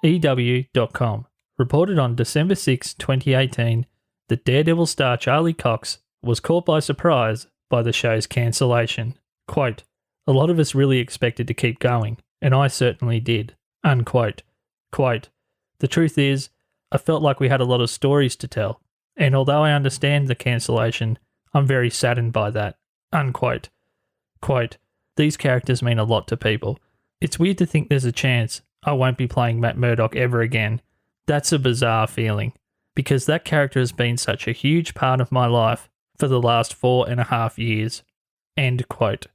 EW.com reported on December 6, 2018, that Daredevil star Charlie Cox was caught by surprise by the show's cancellation. Quote, "A lot of us really expected to keep going, and I certainly did." Unquote. Quote, "The truth is, I felt like we had a lot of stories to tell, and although I understand the cancellation, I'm very saddened by that." Unquote. Quote, "These characters mean a lot to people. It's weird to think there's a chance I won't be playing Matt Murdock ever again. That's a bizarre feeling, because that character has been such a huge part of my life for the last 4.5 years." End quote.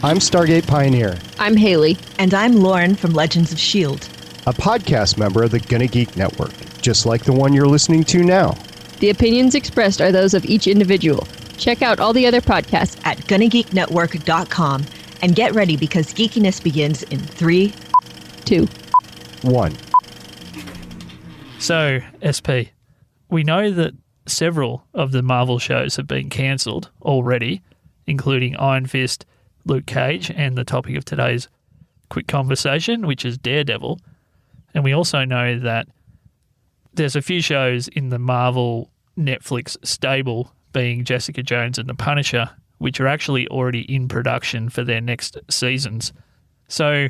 I'm Stargate Pioneer, I'm Haley. And I'm Lauren from Legends of S.H.I.E.L.D. a podcast member of the Gonna Geek Network, just like the one you're listening to now. The opinions expressed are those of each individual. Check out all the other podcasts At GonnaGeekNetwork.com and get ready because geekiness begins in 3, 2. 1. So, SP, we know that several of the Marvel shows have been cancelled already, including Iron Fist, Luke Cage, and the topic of today's quick conversation, which is Daredevil. And we also know that there's a few shows in the Marvel Netflix stable, being Jessica Jones and The Punisher, which are actually already in production for their next seasons. So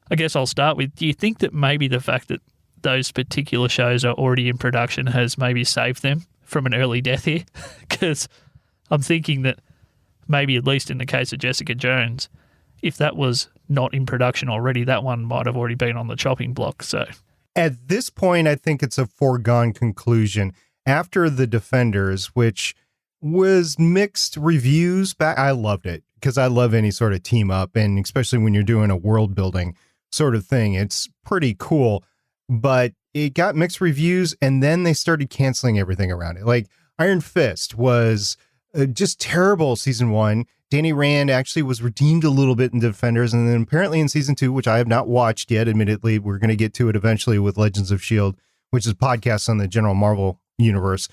I guess I'll start with, do you think that maybe the fact that those particular shows are already in production has maybe saved them from an early death here? Because I'm thinking that maybe, at least in the case of Jessica Jones, if that was not in production already, that one might have already been on the chopping block. So at this point, I think it's a foregone conclusion. After The Defenders, which was mixed reviews back, I loved it because I love any sort of team up, and especially when you're doing a world building sort of thing, it's pretty cool. But it got mixed reviews, and then they started canceling everything around it. Like Iron Fist was just terrible season 1. Danny Rand actually was redeemed a little bit in Defenders, and then apparently in season 2, which I have not watched yet, admittedly, we're going to get to it eventually with Legends of S.H.I.E.L.D., which is podcasts on the general Marvel universe.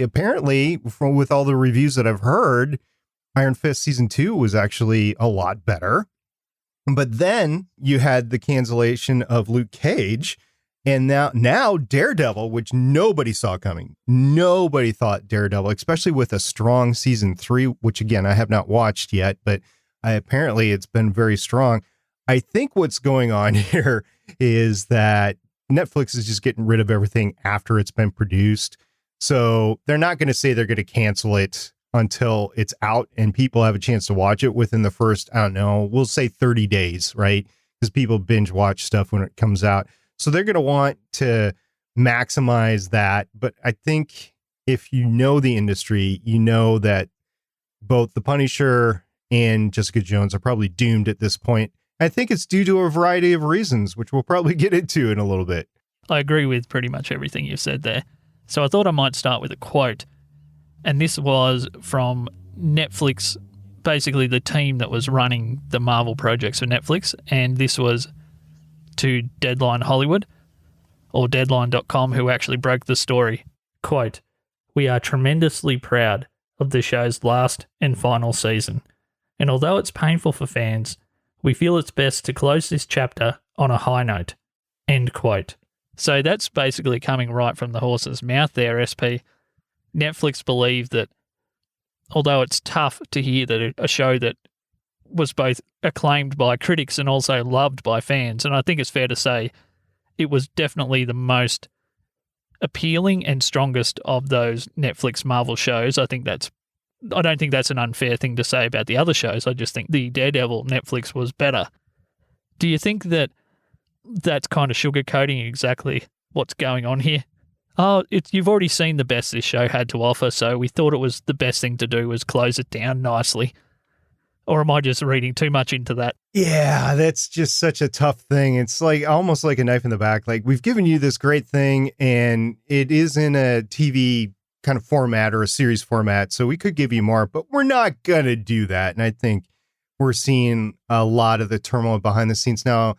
Apparently, with all the reviews that I've heard, Iron Fist season 2 was actually a lot better. But then you had the cancellation of Luke Cage, and now Daredevil, which nobody saw coming. Nobody thought Daredevil, especially with a strong season 3, which again, I have not watched yet, but apparently it's been very strong. I think what's going on here is that Netflix is just getting rid of everything after it's been produced. So they're not going to say they're going to cancel it until it's out and people have a chance to watch it within the first, I don't know, we'll say 30 days, right? Because people binge watch stuff when it comes out. So they're going to want to maximize that. But I think if you know the industry, you know that both The Punisher and Jessica Jones are probably doomed at this point. I think it's due to a variety of reasons, which we'll probably get into in a little bit. I agree with pretty much everything you've said there. So I thought I might start with a quote. And this was from Netflix, basically the team that was running the Marvel projects for Netflix. And this was to Deadline Hollywood, or Deadline.com, who actually broke the story. Quote, "We are tremendously proud of the show's last and final season. And although it's painful for fans, we feel it's best to close this chapter on a high note." End quote. So that's basically coming right from the horse's mouth there, SP. Netflix believe that although it's tough to hear that a show that was both acclaimed by critics and also loved by fans, and I think it's fair to say it was definitely the most appealing and strongest of those Netflix Marvel shows. I don't think that's an unfair thing to say about the other shows. I just think the Daredevil Netflix was better. Do you think that that's kind of sugarcoating exactly what's going on here? Oh, you've already seen the best this show had to offer, so we thought it was the best thing to do was close it down nicely. Or am I just reading too much into that? Yeah, that's just such a tough thing. It's like almost like a knife in the back. Like, we've given you this great thing and it is in a TV kind of format or a series format, so we could give you more, but we're not going to do that. And I think we're seeing a lot of the turmoil behind the scenes now.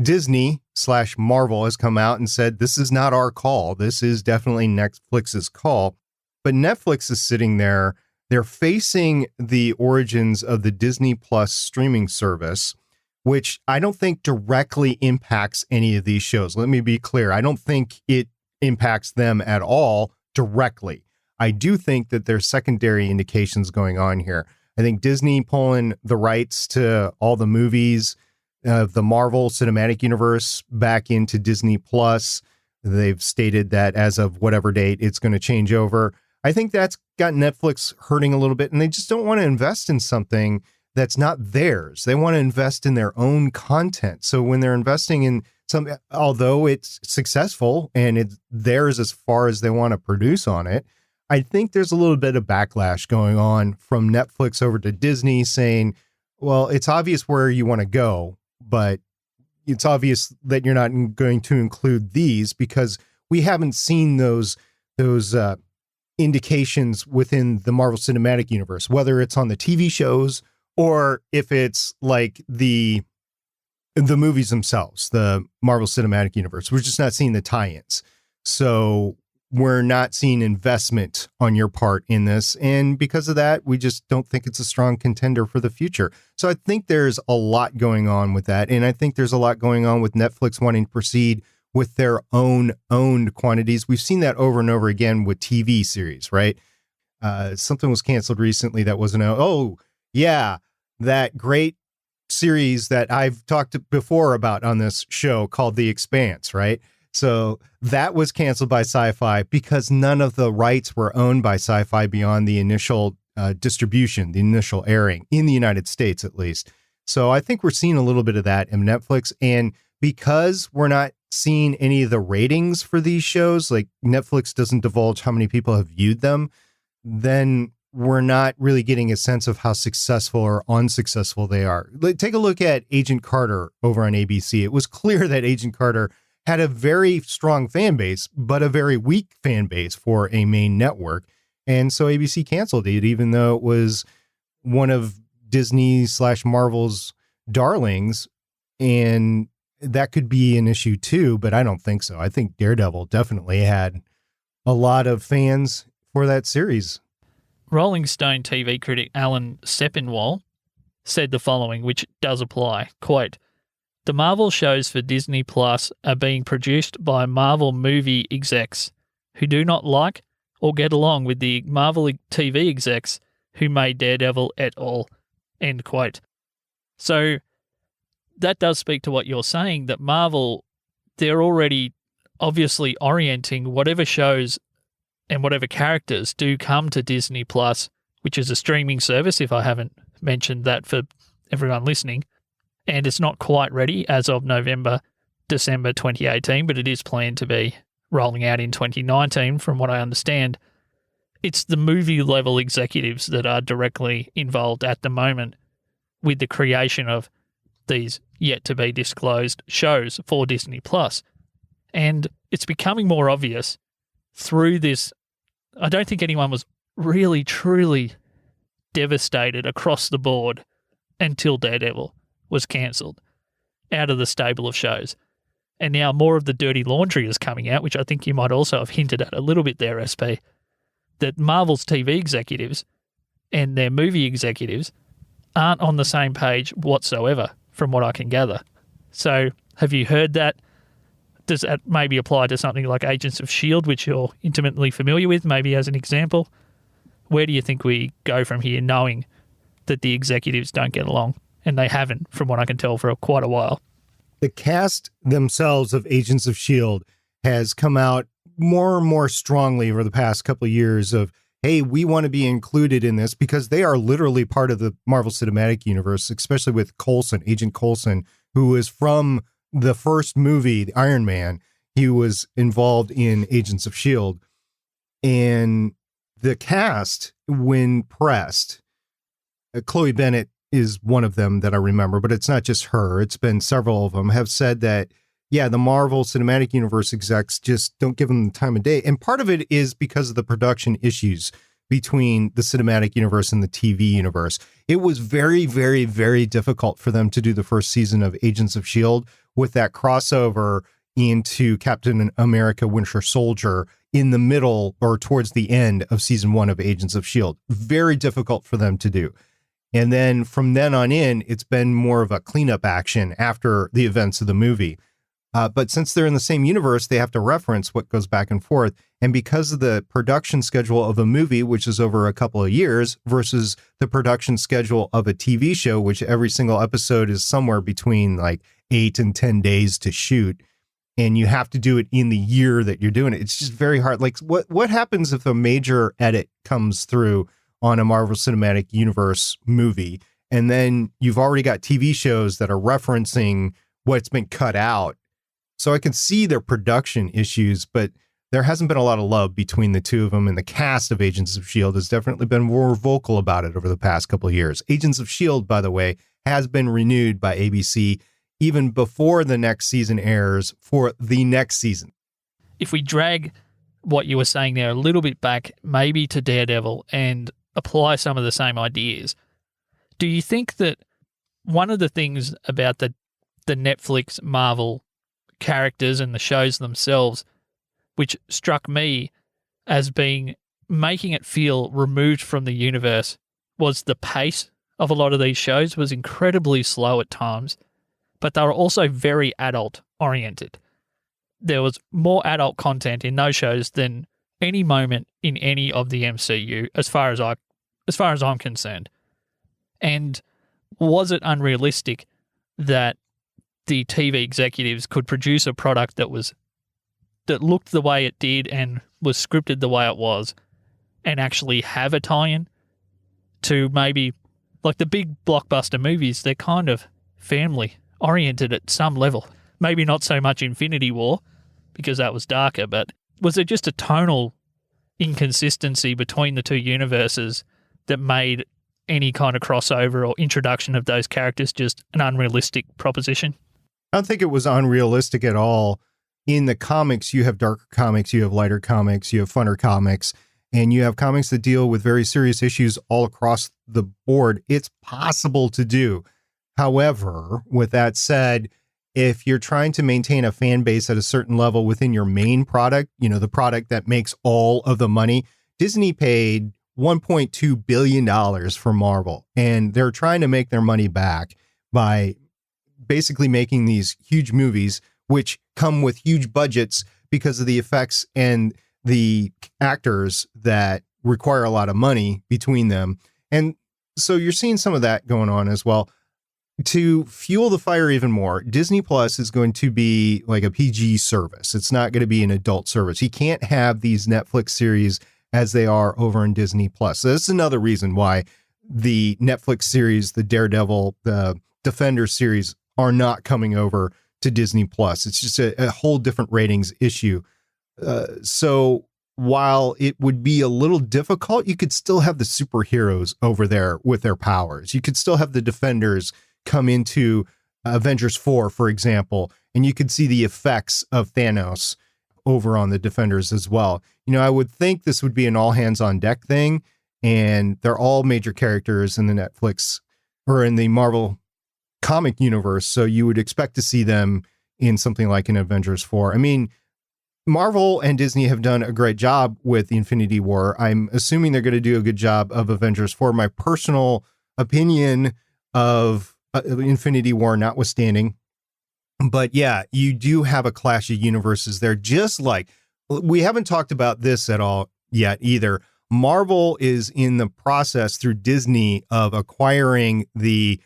Disney/Marvel has come out and said, this is not our call. This is definitely Netflix's call. But Netflix is sitting there. They're facing the origins of the Disney Plus streaming service, which I don't think directly impacts any of these shows. Let me be clear. I don't think it impacts them at all directly. I do think that there's secondary indications going on here. I think Disney pulling the rights to all the movies of the Marvel Cinematic Universe back into Disney Plus. They've stated that as of whatever date it's going to change over. I think that's got Netflix hurting a little bit, and they just don't want to invest in something that's not theirs. They want to invest in their own content. So when they're investing in something, although it's successful and it's theirs as far as they want to produce on it, I think there's a little bit of backlash going on from Netflix over to Disney saying, well, it's obvious where you want to go, but it's obvious that you're not going to include these because we haven't seen those indications within the Marvel Cinematic Universe, whether it's on the TV shows or if it's like the movies themselves, the Marvel Cinematic Universe. We're just not seeing the tie-ins. So we're not seeing investment on your part in this. And because of that, we just don't think it's a strong contender for the future. So I think there's a lot going on with that. And I think there's a lot going on with Netflix wanting to proceed with their own owned quantities. We've seen that over and over again with TV series, right? Something was canceled recently that wasn't out. Oh, yeah, that great series that I've talked before about on this show called The Expanse, right? So that was canceled by Sci-Fi because none of the rights were owned by Sci-Fi beyond the initial distribution, the initial airing in the United States, at least. So I think we're seeing a little bit of that in Netflix. And because we're not seeing any of the ratings for these shows, like Netflix doesn't divulge how many people have viewed them, then we're not really getting a sense of how successful or unsuccessful they are. Take a look at Agent Carter over on ABC. It was clear that Agent Carter had a very strong fan base, but a very weak fan base for a main network. And so ABC canceled it, even though it was one of Disney/Marvel's darlings. And that could be an issue too, but I don't think so. I think Daredevil definitely had a lot of fans for that series. Rolling Stone TV critic Alan Sepinwall said the following, which does apply, quote, "The Marvel shows for Disney Plus are being produced by Marvel movie execs who do not like or get along with the Marvel TV execs who made Daredevil et al." End quote. So that does speak to what you're saying, that Marvel, they're already obviously orienting whatever shows and whatever characters do come to Disney Plus, which is a streaming service, if I haven't mentioned that for everyone listening. And it's not quite ready as of December 2018, but it is planned to be rolling out in 2019, from what I understand. It's the movie-level executives that are directly involved at the moment with the creation of these yet-to-be-disclosed shows for Disney+. And it's becoming more obvious through this. I don't think anyone was really, truly devastated across the board until Daredevil was cancelled out of the stable of shows. And now more of the dirty laundry is coming out, which I think you might also have hinted at a little bit there, SP, that Marvel's TV executives and their movie executives aren't on the same page whatsoever, from what I can gather. So have you heard that? Does that maybe apply to something like Agents of S.H.I.E.L.D., which you're intimately familiar with, maybe as an example? Where do you think we go from here, knowing that the executives don't get along? And they haven't, from what I can tell, for quite a while. The cast themselves of Agents of S.H.I.E.L.D. has come out more and more strongly over the past couple of years of, hey, we want to be included in this, because they are literally part of the Marvel Cinematic Universe, especially with Coulson, Agent Coulson, who is from the first movie, the Iron Man. He was involved in Agents of S.H.I.E.L.D. And the cast, when pressed, Chloe Bennett is one of them that I remember, but it's not just her. It's been several of them have said that, yeah, the Marvel Cinematic Universe execs just don't give them the time of day. And part of it is because of the production issues between the cinematic universe and the TV universe. It was very, very, very difficult for them to do the first season of Agents of S.H.I.E.L.D. with that crossover into Captain America Winter Soldier in the middle or towards the end of season 1 of Agents of S.H.I.E.L.D. Very difficult for them to do. And then from then on in, it's been more of a cleanup action after the events of the movie. But since they're in the same universe, they have to reference what goes back and forth. And because of the production schedule of a movie, which is over a couple of years, versus the production schedule of a TV show, which every single episode is somewhere between like 8 and 10 days to shoot, and you have to do it in the year that you're doing it, it's just very hard. Like, what happens if a major edit comes through on a Marvel Cinematic Universe movie, and then you've already got TV shows that are referencing what's been cut out? So I can see their production issues, but there hasn't been a lot of love between the two of them, and the cast of Agents of S.H.I.E.L.D. has definitely been more vocal about it over the past couple of years. Agents of S.H.I.E.L.D., by the way, has been renewed by ABC even before the next season airs for the next season. If we drag what you were saying there a little bit back, maybe to Daredevil, and apply some of the same ideas, do you think that one of the things about the Netflix Marvel characters and the shows themselves, which struck me as being making it feel removed from the universe, was the pace of a lot of these shows was incredibly slow at times, but they were also very adult oriented. There was more adult content in those shows than any moment in any of the MCU, as far as I'm concerned. And was it unrealistic that the TV executives could produce a product that looked the way it did and was scripted the way it was, and actually have a tie-in to maybe, like the big blockbuster movies, they're kind of family oriented at some level. Maybe not so much Infinity War, because that was darker, but was it just a tonal inconsistency between the two universes that made any kind of crossover or introduction of those characters just an unrealistic proposition? I don't think it was unrealistic at all. In the comics, you have darker comics, you have lighter comics, you have funner comics, and you have comics that deal with very serious issues all across the board. It's possible to do. However, with that said, if you're trying to maintain a fan base at a certain level within your main product, the product that makes all of the money, Disney paid $1.2 billion for Marvel, and they're trying to make their money back by basically making these huge movies, which come with huge budgets because of the effects and the actors that require a lot of money between them. And so you're seeing some of that going on as well. To fuel the fire even more, Disney Plus is going to be like a PG service. It's not going to be an adult service. You can't have these Netflix series as they are over in Disney Plus. So that's another reason why the Netflix series, the Daredevil, the Defender series are not coming over to Disney Plus. It's just a whole different ratings issue. So while it would be a little difficult, you could still have the superheroes over there with their powers. You could still have the Defenders come into Avengers 4, for example, and you could see the effects of Thanos over on the Defenders as well. I would think this would be an all hands on deck thing, and they're all major characters in the Netflix or in the Marvel comic universe. So you would expect to see them in something like an Avengers 4. I mean, Marvel and Disney have done a great job with the Infinity War. I'm assuming they're going to do a good job of Avengers 4. My personal opinion of Infinity War notwithstanding. But yeah, you do have a clash of universes there. Just like, we haven't talked about this at all yet either. Marvel is in the process through Disney of acquiring the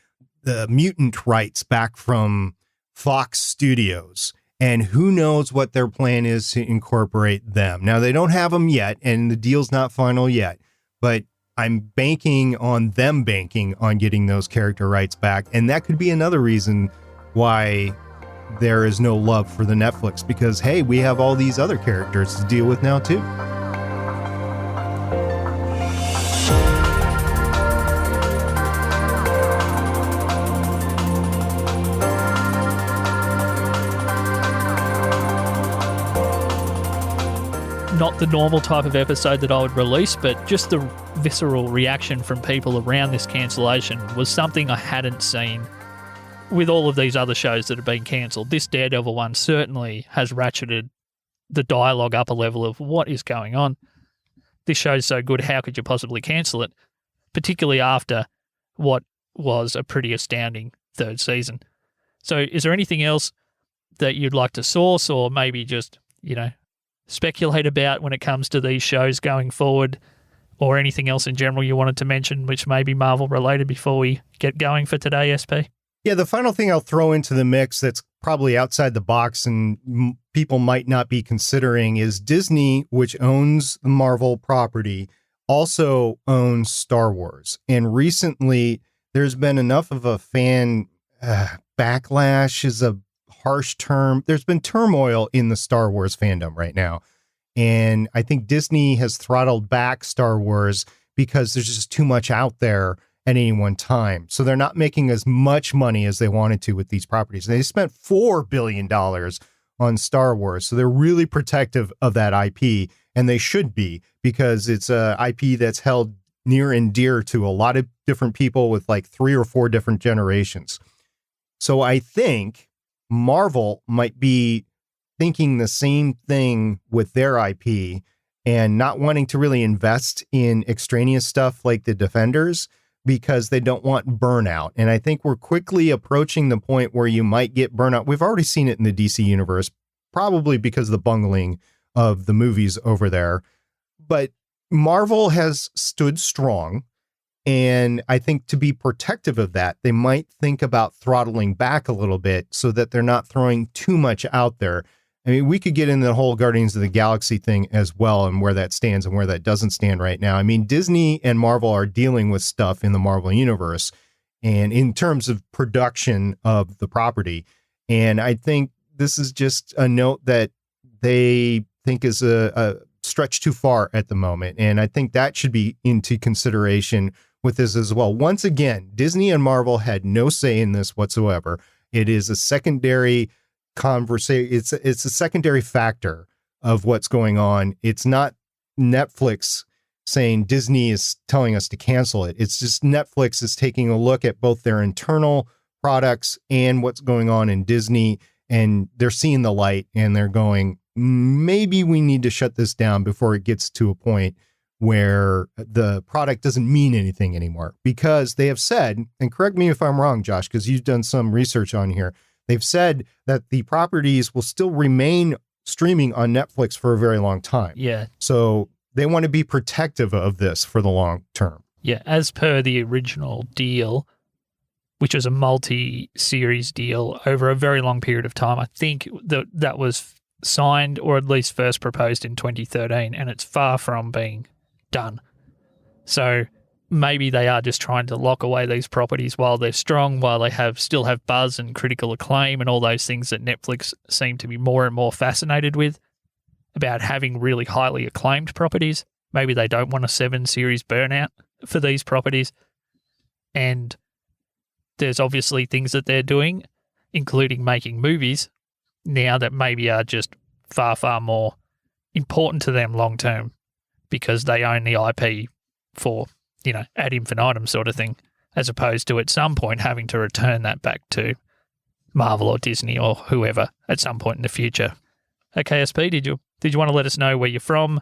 mutant rights back from Fox Studios. And who knows what their plan is to incorporate them. Now, they don't have them yet, and the deal's not final yet. But I'm banking on getting those character rights back. And that could be another reason why there is no love for the Netflix, because, hey, we have all these other characters to deal with now, too. Not the normal type of episode that I would release, but just the visceral reaction from people around this cancellation was something I hadn't seen with all of these other shows that have been cancelled. This Daredevil one certainly has ratcheted the dialogue up a level of what is going on. This show's so good, how could you possibly cancel it? Particularly after what was a pretty astounding third season. So is there anything else that you'd like to source or maybe just, speculate about when it comes to these shows going forward, or anything else in general you wanted to mention which may be Marvel related before we get going for today, SP? Yeah, the final thing I'll throw into the mix that's probably outside the box and people might not be considering is Disney, which owns the Marvel property, also owns Star Wars. And recently there's been enough of a fan backlash is a harsh term. There's been turmoil in the Star Wars fandom right now. And I think Disney has throttled back Star Wars because there's just too much out there at any one time. So they're not making as much money as they wanted to with these properties. They spent $4 billion on Star Wars. So they're really protective of that IP, and they should be, because it's a IP that's held near and dear to a lot of different people with like 3 or 4 different generations. So I think Marvel might be thinking the same thing with their IP and not wanting to really invest in extraneous stuff like the Defenders because they don't want burnout. And I think we're quickly approaching the point where you might get burnout. We've already seen it in the DC universe, probably because of the bungling of the movies over there. But Marvel has stood strong. And I think to be protective of that, they might think about throttling back a little bit so that they're not throwing too much out there. I mean, we could get into the whole Guardians of the Galaxy thing as well and where that stands and where that doesn't stand right now. I mean, Disney and Marvel are dealing with stuff in the Marvel universe and in terms of production of the property. And I think this is just a note that they think is a stretch too far at the moment. And I think that should be into consideration with this as well. Once again, Disney and Marvel had no say in this whatsoever. It is a secondary conversation. It's a secondary factor of what's going on. It's not Netflix saying Disney is telling us to cancel it. It's just Netflix is taking a look at both their internal products and what's going on in Disney, and they're seeing the light and they're going, maybe we need to shut this down before it gets to a point where the product doesn't mean anything anymore. Because they have said, and correct me if I'm wrong, Josh, because you've done some research on here, they've said that the properties will still remain streaming on Netflix for a very long time. Yeah. So they want to be protective of this for the long term. Yeah, as per the original deal, which was a multi-series deal over a very long period of time. I think that was signed or at least first proposed in 2013, and it's far from being done. So maybe they are just trying to lock away these properties while they're strong, while they still have buzz and critical acclaim and all those things that Netflix seem to be more and more fascinated with, about having really highly acclaimed properties. Maybe they don't want a 7-series burnout for these properties. And there's obviously things that they're doing, including making movies now, that maybe are just far, far more important to them long term because they own the IP for, ad infinitum sort of thing, as opposed to at some point having to return that back to Marvel or Disney or whoever at some point in the future. Okay, SP, did you want to let us know where you're from,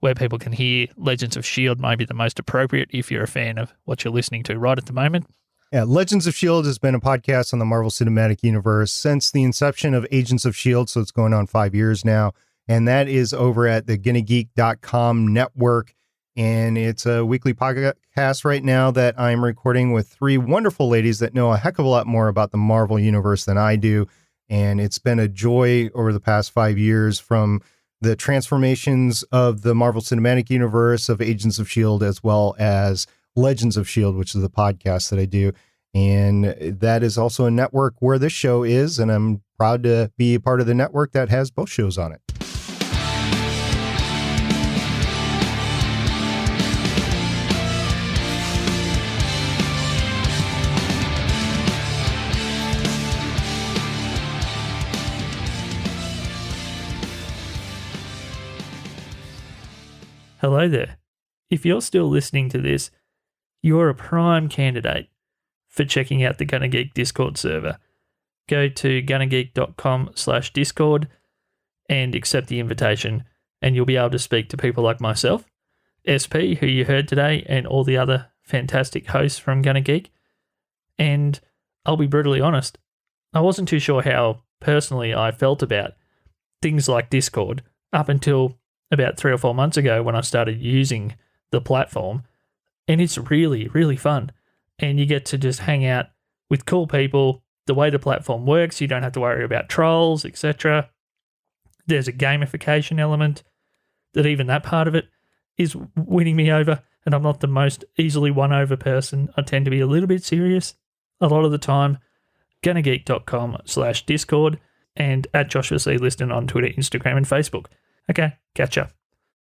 where people can hear Legends of S.H.I.E.L.D. may be the most appropriate if you're a fan of what you're listening to right at the moment? Yeah, Legends of S.H.I.E.L.D. has been a podcast on the Marvel Cinematic Universe since the inception of Agents of S.H.I.E.L.D., so it's going on 5 years now. And that is over at the GonnaGeek.com network. And it's a weekly podcast right now that I'm recording with 3 wonderful ladies that know a heck of a lot more about the Marvel Universe than I do. And it's been a joy over the past 5 years, from the transformations of the Marvel Cinematic Universe, of Agents of S.H.I.E.L.D., as well as Legends of S.H.I.E.L.D., which is the podcast that I do. And that is also a network where this show is, and I'm proud to be a part of the network that has both shows on it. Hello there. If you're still listening to this, you're a prime candidate for checking out the Gonna Geek Discord server. Go to gonnageek.com/Discord and accept the invitation, and you'll be able to speak to people like myself, SP, who you heard today, and all the other fantastic hosts from Gonna Geek. And I'll be brutally honest, I wasn't too sure how personally I felt about things like Discord up until about 3 or 4 months ago when I started using the platform. And it's really, really fun. And you get to just hang out with cool people. The way the platform works, you don't have to worry about trolls, etc. There's a gamification element that even that part of it is winning me over. And I'm not the most easily won over person. I tend to be a little bit serious a lot of the time. GonnaGeek.com/Discord and at Joshua C. Liston on Twitter, Instagram, and Facebook. Okay, catch ya.